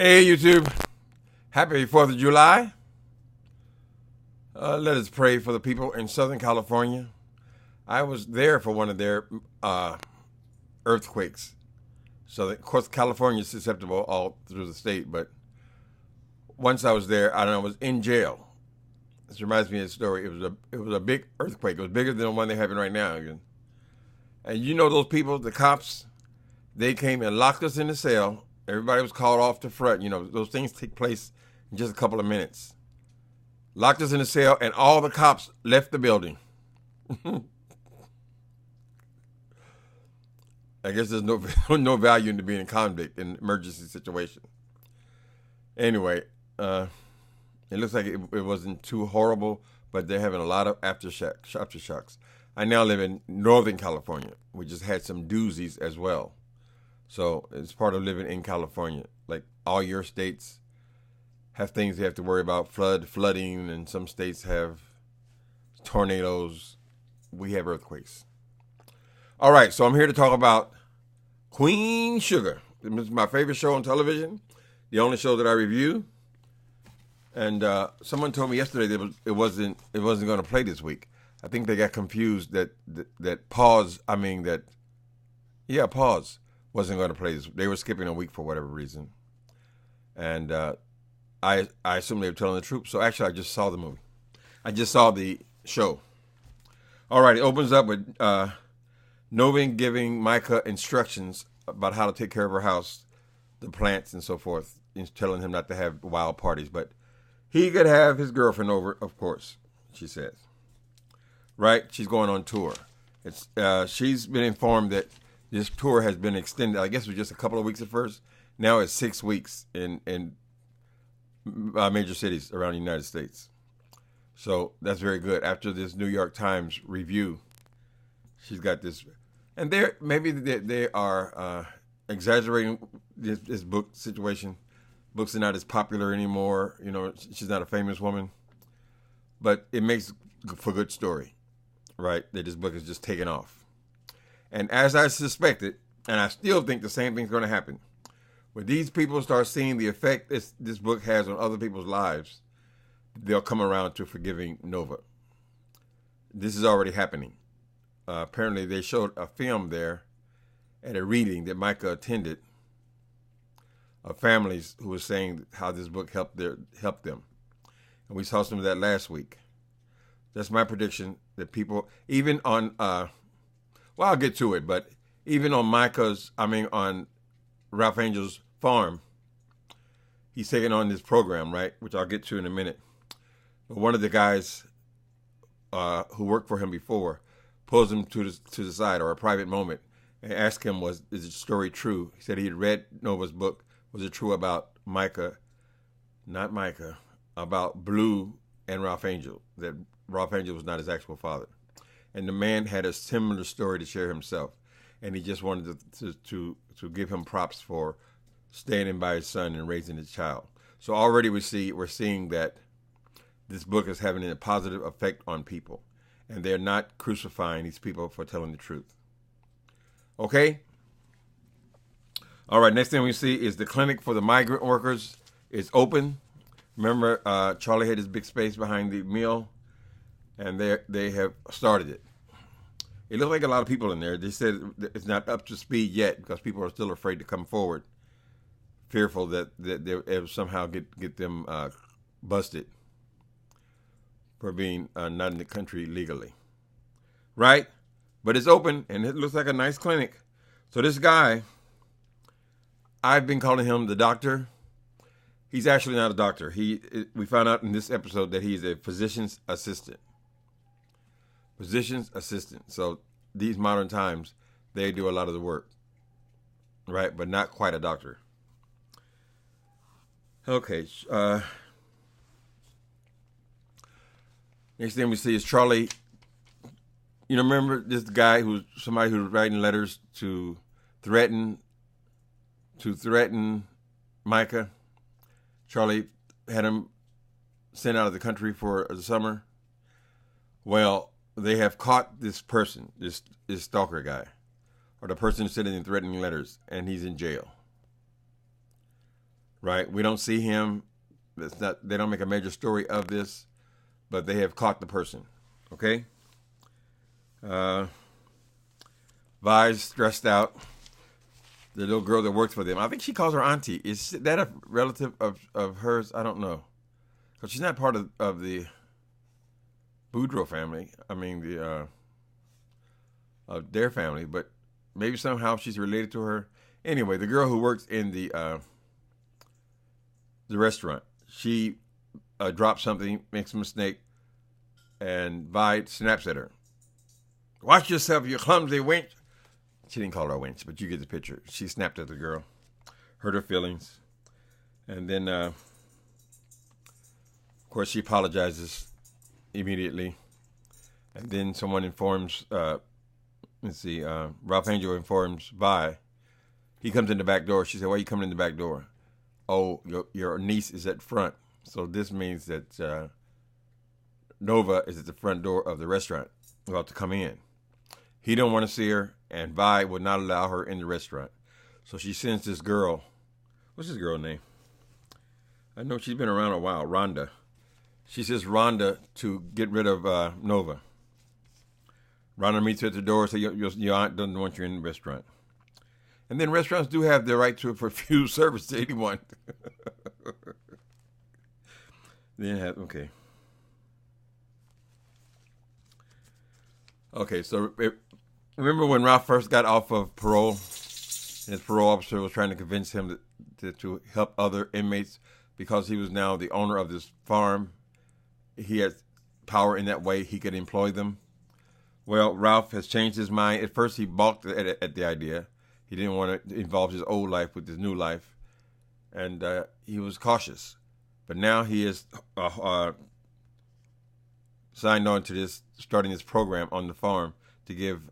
Hey, YouTube. Happy 4th of July. Let us pray for the people in Southern California. I was there for one of their earthquakes. So, of course, California is susceptible all through the state. But once I was there, I was in jail. This reminds me of a story. It was a big earthquake. It was bigger than the one they're having right now. And you know those people, the cops, they came and locked us in the cell. Everybody was called off the front. You know, those things take place in just a couple of minutes. Locked us in the cell, and all the cops left the building. I guess there's no value in being a convict in an emergency situation. Anyway, it looks like it wasn't too horrible, but they're having a lot of aftershocks. I now live in Northern California. We just had some doozies as well. So it's part of living in California. Like all your states have things they have to worry about, flooding, and some states have tornadoes. We have earthquakes. All right, so I'm here to talk about Queen Sugar. This is my favorite show on television, the only show that I review. And someone told me yesterday that it wasn't going to play this week. I think they got confused that Pause wasn't going to play this. They were skipping a week for whatever reason. And I assume they were telling the truth. So actually, I just saw the movie. I just saw the show. All right, it opens up with Novin giving Micah instructions about how to take care of her house, the plants and so forth. He's telling him not to have wild parties, but he could have his girlfriend over, of course, she says. Right? She's going on tour. She's been informed that this tour has been extended. I guess it was just a couple of weeks at first. Now it's 6 weeks in major cities around the United States. So that's very good. After this New York Times review, she's got this. And maybe they are exaggerating this book situation. Books are not as popular anymore. You know, she's not a famous woman. But it makes for good story, right? That this book is just taken off. And as I suspected, and I still think the same thing's going to happen, when these people start seeing the effect this book has on other people's lives, they'll come around to forgiving Nova. This is already happening. Apparently, they showed a film there at a reading that Micah attended of families who were saying how this book helped them. And we saw some of that last week. That's my prediction that people, even on... well, I'll get to it, but even on on Ralph Angel's farm, he's taking on this program, right, which I'll get to in a minute. But one of the guys who worked for him before pulls him to the side, or a private moment, and asks him, is the story true? He said he had read Nova's book. Was it true about about Blue and Ralph Angel, that Ralph Angel was not his actual father? And the man had a similar story to share himself. And he just wanted to give him props for standing by his son and raising his child. So already we're seeing that this book is having a positive effect on people. And they're not crucifying these people for telling the truth. Okay? All right, next thing we see is the clinic for the migrant workers is open. Remember, Charlie had his big space behind the mill. And they have started it. It looked like a lot of people in there. They said it's not up to speed yet because people are still afraid to come forward, fearful that they'll somehow get them busted for being not in the country legally. Right? But it's open, and it looks like a nice clinic. So this guy, I've been calling him the doctor. He's actually not a doctor. We found out in this episode that he's a physician's assistant. Physician's assistant. So these modern times, they do a lot of the work, right? But not quite a doctor. Okay. Next thing we see is Charlie. You know, remember this guy somebody who was writing letters to threaten Micah? Charlie had him sent out of the country for the summer. Well, they have caught this person, this stalker guy, or the person sending and threatening letters, and he's in jail. right? We don't see him. It's not. They don't make a major story of this, but they have caught the person. Okay. Vi's stressed out. The little girl that works for them. I think she calls her auntie. Is that a relative of hers? I don't know. Because she's not part of the Boudreaux family. I mean, of their family. But maybe somehow she's related to her. Anyway, the girl who works in the restaurant. She drops something, makes a mistake, and Vi snaps at her. Watch yourself, you clumsy wench. She didn't call her a wench, but you get the picture. She snapped at the girl, hurt her feelings. And then, of course, she apologizes immediately. And then someone informs, Ralph Angel informs Vi. He comes in the back door. She said, why are you coming in the back door? Oh, your niece is at front. So this means that Nova is at the front door of the restaurant, about to come in. He don't want to see her, and Vi would not allow her in the restaurant. So she sends this girl. What's this girl's name? I know she's been around a while. Rhonda. She says Rhonda to get rid of Nova. Rhonda meets her at the door and says, your aunt doesn't want you in the restaurant. And then restaurants do have the right to refuse service to anyone. Okay. Okay, so remember when Ralph first got off of parole? And his parole officer was trying to convince him to help other inmates because he was now the owner of this farm. He had power in that way. He could employ them. Well, Ralph has changed his mind. At first, he balked at the idea. He didn't want to involve his old life with his new life. And he was cautious. But now he is signed on to this, starting this program on the farm to give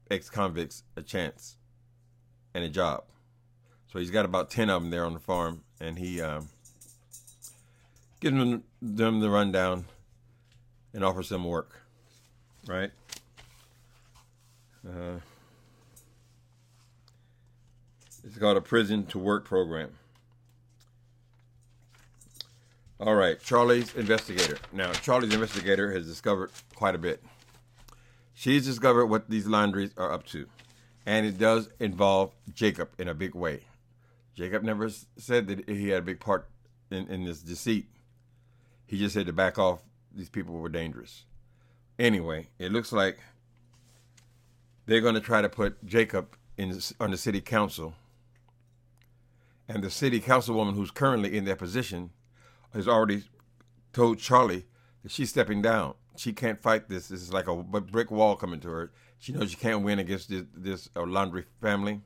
ex-convicts a chance and a job. So he's got about 10 of them there on the farm, and he gives them the rundown and offers them work, right? It's called a prison to work program. All right, Charlie's investigator. Now, Charlie's investigator has discovered quite a bit. She's discovered what these laundries are up to. And it does involve Jacob in a big way. Jacob never said that he had a big part in this deceit. He just said to back off, these people were dangerous. Anyway, it looks like they're going to try to put Jacob on the city council. And the city councilwoman who's currently in that position has already told Charlie that she's stepping down. She can't fight this. This is like a brick wall coming to her. She knows she can't win against this Laundrie family.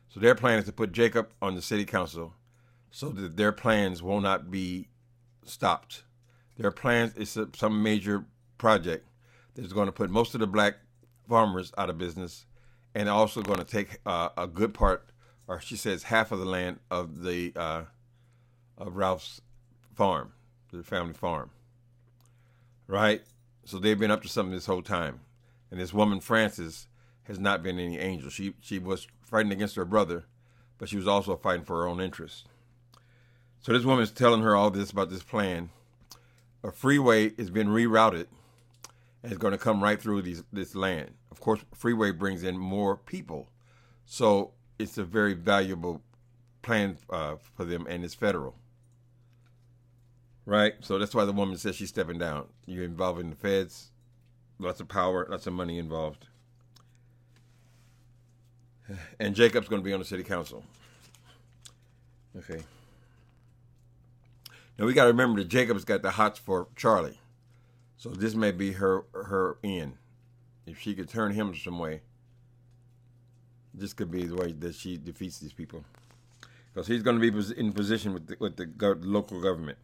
So their plan is to put Jacob on the city council so that their plans will not be stopped. Their plans is some major project that's going to put most of the black farmers out of business and also going to take a good part, or she says half of the land of of Ralph's farm, the family farm, right? So they've been up to something this whole time. And this woman, Frances, has not been any angel. She was fighting against her brother, but she was also fighting for her own interests. So this woman is telling her all this about this plan. A freeway is being rerouted and it's going to come right through this land. Of course, freeway brings in more people. So it's a very valuable plan for them, and it's federal. Right? So that's why the woman says she's stepping down. You're involving the feds, lots of power, lots of money involved. And Jacob's going to be on the city council. Okay. Now we got to remember that Jacob's got the hots for Charlie. So this may be her end. If she could turn him some way, this could be the way that she defeats these people. Because he's going to be in position with the local government.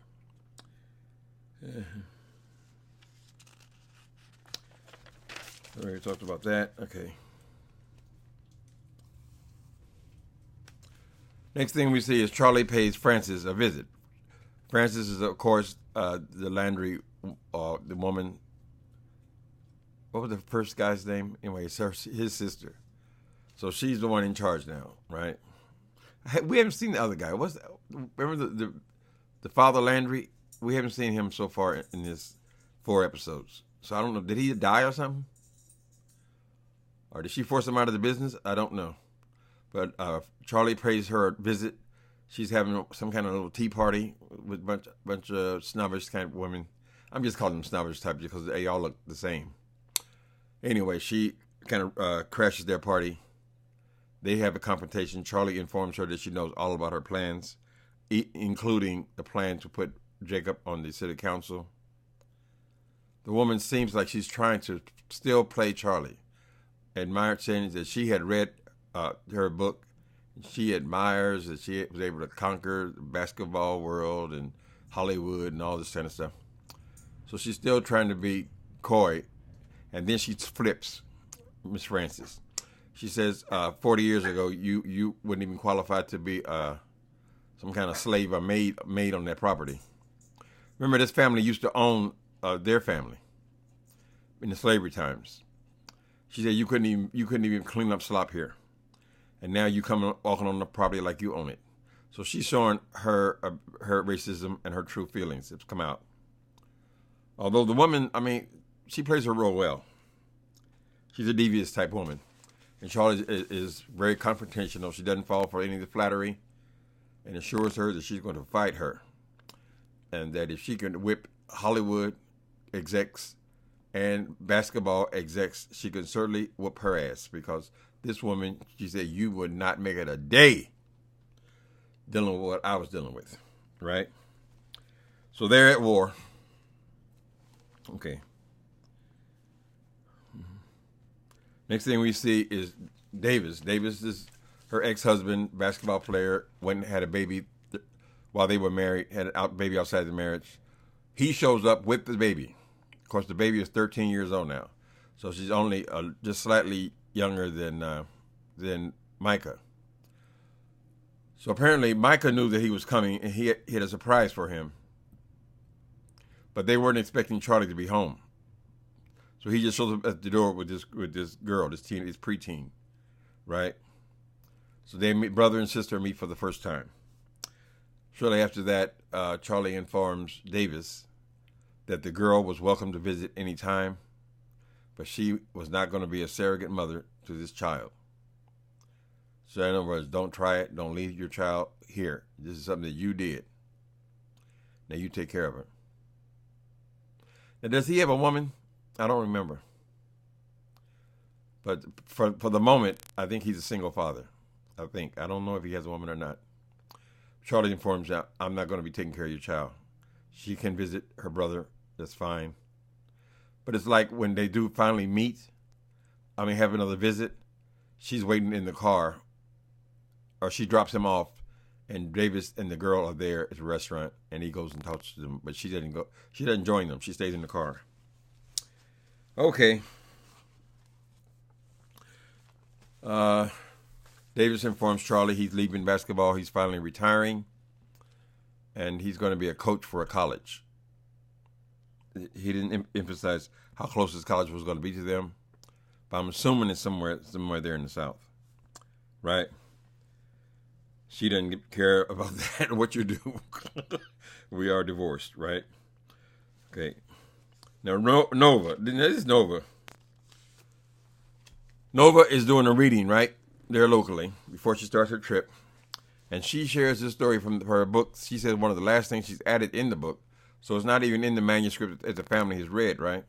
We already talked about that. Okay. Next thing we see is Charlie pays Frances a visit. Frances is, of course, the Laundrie, the woman. What was the first guy's name? Anyway, it's his sister. So she's the one in charge now, right? We haven't seen the other guy. remember the Father Landry? We haven't seen him so far in this 4 episodes. So I don't know. Did he die or something? Or did she force him out of the business? I don't know. But Charlie pays her a visit. She's having some kind of little tea party with a bunch of snobbish kind of women. I'm just calling them snobbish type because they all look the same. Anyway, she kind of crashes their party. They have a confrontation. Charlie informs her that she knows all about her plans, including the plan to put Jacob on the city council. The woman seems like she's trying to still play Charlie. Admired saying that she had read her book. She admires that she was able to conquer the basketball world and Hollywood and all this kind of stuff. So she's still trying to be coy. And then she flips Miss Francis. She says, 40 years ago, you wouldn't even qualify to be some kind of slave or maid on that property. Remember, this family used to own their family in the slavery times. She said you couldn't even clean up slop here, and now you come walking on the property like you own it. So she's showing her racism and her true feelings. It's come out. Although the woman, I mean, she plays her role well. She's a devious type woman, and Charlie is very confrontational. She doesn't fall for any of the flattery, and assures her that she's going to fight her, and that if she can whip Hollywood execs and basketball execs, she can certainly whoop her ass, because this woman, she said, you would not make it a day dealing with what I was dealing with, right? So they're at war. Okay. Next thing we see is Davis. Davis is her ex-husband, basketball player, went and had a baby while they were married, had a baby outside the marriage. He shows up with the baby. Of course, the baby is 13 years old now, so she's only just slightly younger than Micah. So apparently, Micah knew that he was coming, and he had a surprise for him. But they weren't expecting Charlie to be home, so he just shows up at the door with this girl, this preteen, right? So they meet, brother and sister meet for the first time. Shortly after that, Charlie informs Davis that the girl was welcome to visit any time, but she was not going to be a surrogate mother to this child. So in other words, don't try it. Don't leave your child here. This is something that you did. Now you take care of her. Now, does he have a woman? I don't remember. But for the moment, I think he's a single father. I don't know if he has a woman or not. Charlie informs her, I'm not going to be taking care of your child. She can visit her brother. That's fine. But it's like when they do finally meet, have another visit, she's waiting in the car, or she drops him off, and Davis and the girl are there at the restaurant, and he goes and talks to them, but she doesn't go. She doesn't join them. She stays in the car. Okay. Davis informs Charlie he's leaving basketball. He's finally retiring, and he's going to be a coach for a college. He didn't emphasize how close his college was going to be to them, but I'm assuming it's somewhere there in the South, right? She doesn't care about that, what you do. We are divorced, right? Okay. Now, Nova. This is Nova. Nova is doing a reading, right, there locally, before she starts her trip. And she shares this story from her book. She says one of the last things she's added in the book, so it's not even in the manuscript that the family has read, right?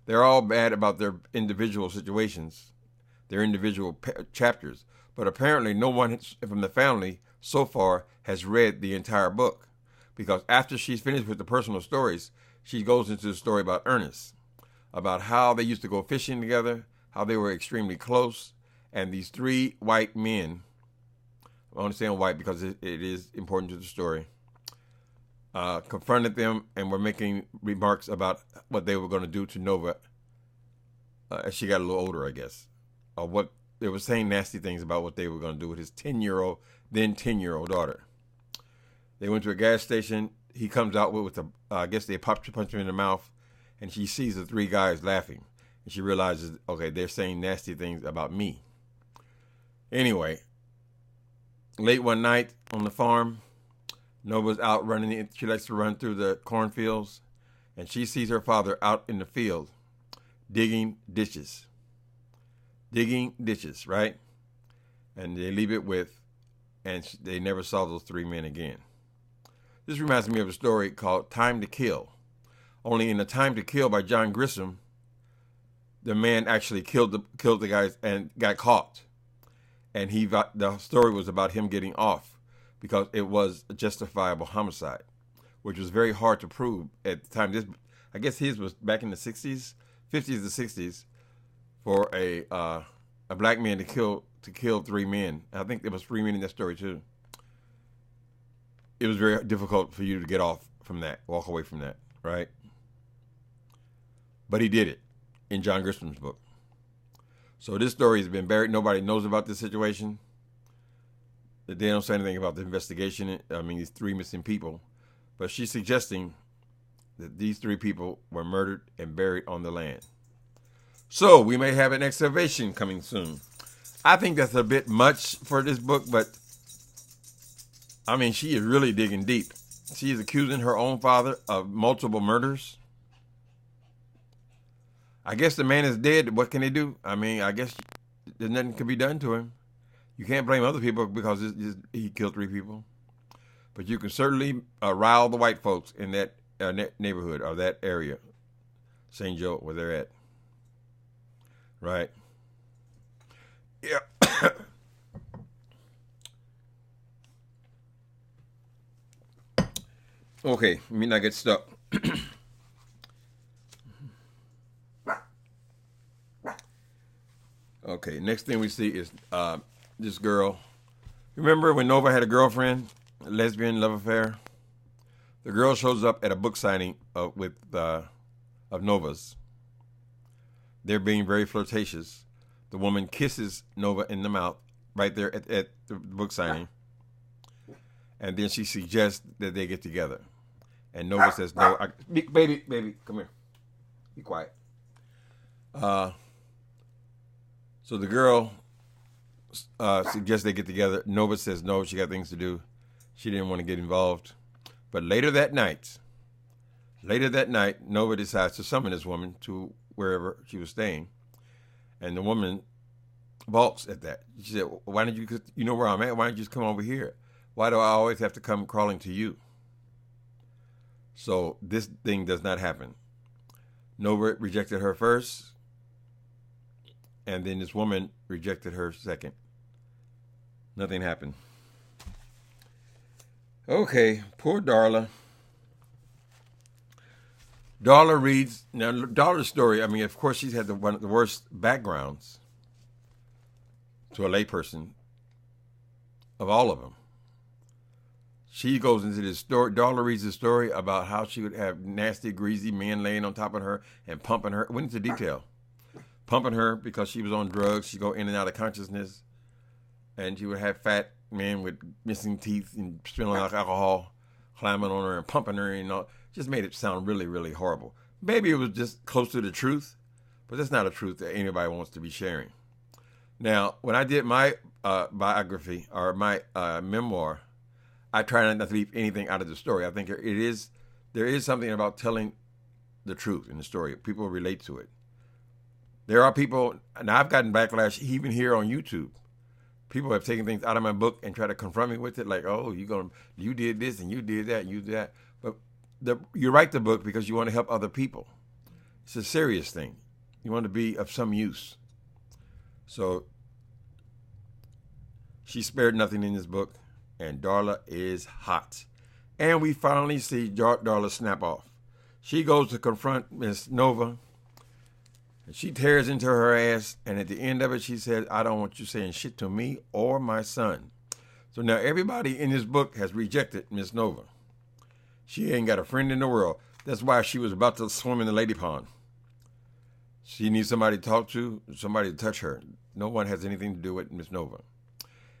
They're all bad about their individual situations, their individual chapters. But apparently no one from the family so far has read the entire book, because after she's finished with the personal stories, she goes into the story about Ernest, about how they used to go fishing together, how they were extremely close, and these 3 white men, I understand white because it is important to the story, confronted them and were making remarks about what they were going to do to Nova as she got a little older, I guess, or what they were saying nasty things about what they were going to do with his 10-year-old daughter. They went to a gas station. He comes out with I guess they punch him in the mouth, and she sees the 3 guys laughing, and she realizes, okay, they're saying nasty things about me. Anyway, late one night on the farm, Nova's out running. She likes to run through the cornfields, and she sees her father out in the field digging ditches. Digging ditches, right? And they leave it with, and they never saw those three men again. This reminds me of a story called Time to Kill. Only in the Time to Kill by John Grisham, the man actually killed the guys and got caught. And the story was about him getting off because it was a justifiable homicide, which was very hard to prove at the time. I guess his was back in the 60s, 50s to 60s, for a black man to kill three men. I think there was three men in that story too. It was very difficult for you to get off from that, walk away from that, right? But he did it in John Grisham's book. So this story has been buried. Nobody knows about this situation. They don't say anything about the investigation. I mean, these three missing people. But she's suggesting that these three people were murdered and buried on the land. So we may have an excavation coming soon. I think that's a bit much for this book, but I mean, she is really digging deep. She is accusing her own father of multiple murders. I guess the man is dead. What can they do? I mean, I guess there's nothing can be done to him. You can't blame other people because he killed three people. But you can certainly rile the white folks in that neighborhood or that area, St. Joe, where they're at. Right? Yeah. Okay, let me not get stuck. Okay, next thing we see is this girl. Remember when Nova had a girlfriend, a lesbian love affair? The girl shows up at a book signing of Nova's. They're being very flirtatious. The woman kisses Nova in the mouth right there at the book signing. And then she suggests that they get together. And Nova says, no, baby, come here. Be quiet. So the girl suggests they get together. Nova says no, she got things to do. She didn't want to get involved. But later that night, Nova decides to summon this woman to wherever she was staying. And the woman balks at that. She said, why don't you know where I'm at? Why don't you just come over here? Why do I always have to come crawling to you? So this thing does not happen. Nova rejected her first, and then this woman rejected her second. Nothing happened. Okay, poor Darla. Darla reads, now Darla's story, I mean, of course she's had one of the worst backgrounds to a layperson of all of them. She goes into this story. Darla reads the story about how she would have nasty, greasy men laying on top of her and pumping her. Went into detail. Pumping her because she was on drugs. She'd go in and out of consciousness. And she would have fat men with missing teeth and spilling out alcohol, climbing on her and pumping her and all. Just made it sound really, really horrible. Maybe it was just close to the truth, but that's not a truth that anybody wants to be sharing. Now, when I did my biography or my memoir, I try not to leave anything out of the story. I think there is something about telling the truth in the story. People relate to it. There are people, and I've gotten backlash even here on YouTube. People have taken things out of my book and try to confront me with it, like, "Oh, you did this and you did that, and you did that." But you write the book because you want to help other people. It's a serious thing. You want to be of some use. So she spared nothing in this book. And Darla is hot. And we finally see Darla snap off. She goes to confront Miss Nova. And she tears into her ass. And at the end of it, she says, I don't want you saying shit to me or my son. So now everybody in this book has rejected Miss Nova. She ain't got a friend in the world. That's why she was about to swim in the lady pond. She needs somebody to talk to, somebody to touch her. No one has anything to do with Miss Nova.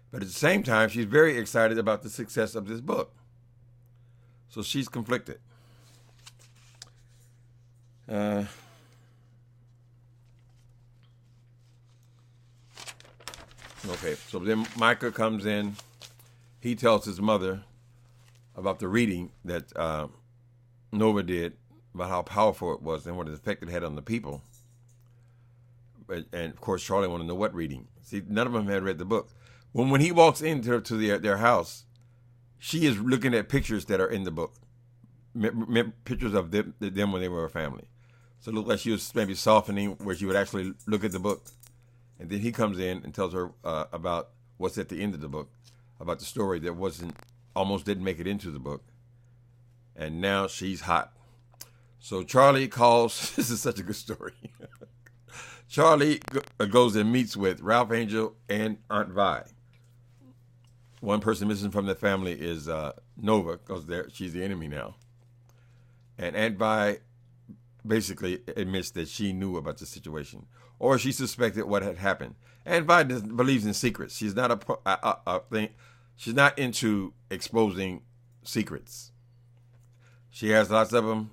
But at the same time, she's very excited about the success of this book. So she's conflicted. Okay, so then Micah comes in. He tells his mother about the reading that Nova did, about how powerful it was and what effect it had on the people. And of course, Charlie wanted to know what reading. See, none of them had read the book. When he walks into their house, she is looking at pictures that are in the book, pictures of them when they were a family. So it looked like she was maybe softening where she would actually look at the book. And then he comes in and tells her about what's at the end of the book, about the story that almost didn't make it into the book. And now she's hot. So Charlie calls, this is such a good story. Charlie goes and meets with Ralph Angel and Aunt Vi. One person missing from the family is Nova, because she's the enemy now. And Aunt Vi basically admits that she knew about the situation, or she suspected what had happened. Aunt Vi believes in secrets. She's not she's not into exposing secrets. She has lots of them.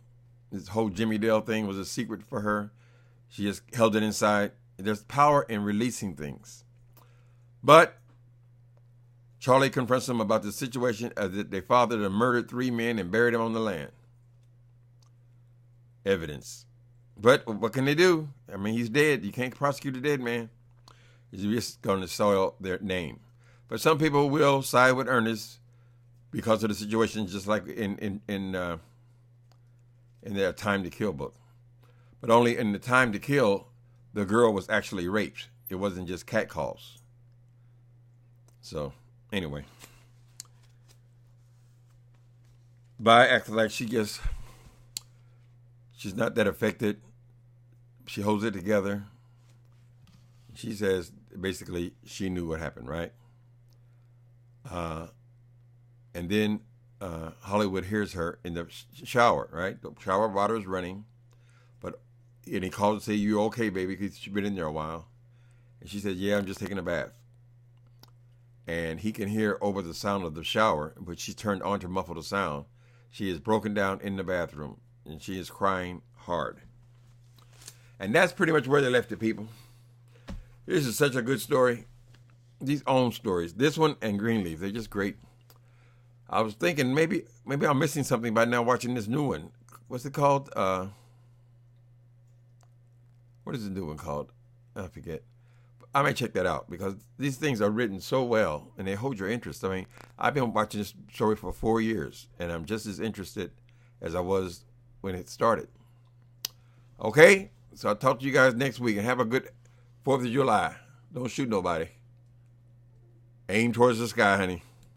This whole Jimmy Dale thing was a secret for her. She just held it inside. There's power in releasing things. But Charlie confronts them about the situation that they fathered and murdered 3 men and buried them on the land. Evidence. But what can they do? I mean, he's dead. You can't prosecute a dead man. You're just going to soil their name. But some people will side with Ernest because of the situation, just like in their Time to Kill book. But only in the Time to Kill, the girl was actually raped. It wasn't just catcalls. So, anyway. Vi acts like she's not that affected. She holds it together. She says, basically, she knew what happened, right? And then Hollywood hears her in the shower, right? The shower water is running. And he calls and says, "You okay, baby?" Because she's been in there a while. And she said, "Yeah, I'm just taking a bath." And he can hear over the sound of the shower, but she turned on to muffle the sound. She is broken down in the bathroom, and she is crying hard. And that's pretty much where they left it, people. This is such a good story. These own stories, this one and Greenleaf, they're just great. I was thinking maybe I'm missing something by now watching this new one. What's it called? What is the new one called? I forget. I may check that out because these things are written so well and they hold your interest. I mean, I've been watching this story for 4 years and I'm just as interested as I was when it started. Okay, so I'll talk to you guys next week and have a good 4th of July. Don't shoot nobody. Aim towards the sky, honey.